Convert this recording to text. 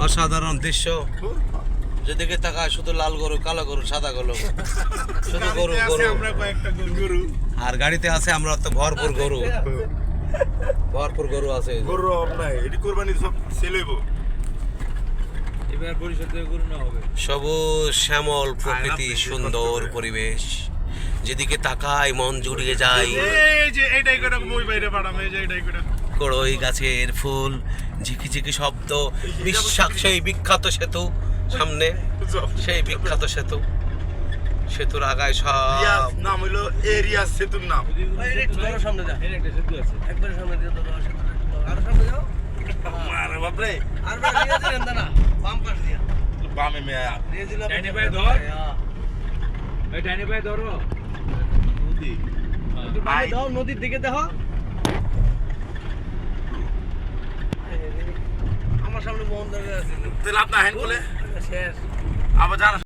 অসাধারণ দৃশ্য, যেদিকে তাকায় শুধু লাল গরু, কালো গরু, সাদা গরু, শুধু গরু গরু। আর গাড়িতে আছে আমরা তো ভরপুর গরু, ভরপুর গরু আছে। গরু নাই, এটি কোরবানি সব সেল হইব। এবার পরিশোধ গরু না হবে। সবুজ শ্যামল প্রকৃতি, সুন্দর পরিবেশ, যেদিকে তাকায় মন জুড়িয়ে যায়। এই যে এইটাই করে মই বাইরে পাঠাম, এই যে এইটাই করে কড়ই গাছের ফুল, ঝিকি ঝিকি শব্দ, বিশ্বাস সেই বিখ্যাত সেতু সামনে, সেই বিখ্যাত সেতু, সেতুর আগায় সব নাম হইলো এরিয়া সেতুর নাম। সামনে যা, এর একটা সেতু আছে। একবারে সামনে দিয়ে দাও, আরো সামনে যাও। আরে বাপ রে, আর দিয়ে দিলেন না, বাম পাশ দিয়া বামে মেয়া দিয়ে দিলাম। ডাইনে পায়ে ধর। এই ডাইনে পায়ে ধরো। নদী একটু বামে দাও, নদীর দিকে দেখো। আমার সামনে মোহন দাঁড়িয়ে আছে, তেল আপনা হেন বলে শেষ। আবার জানা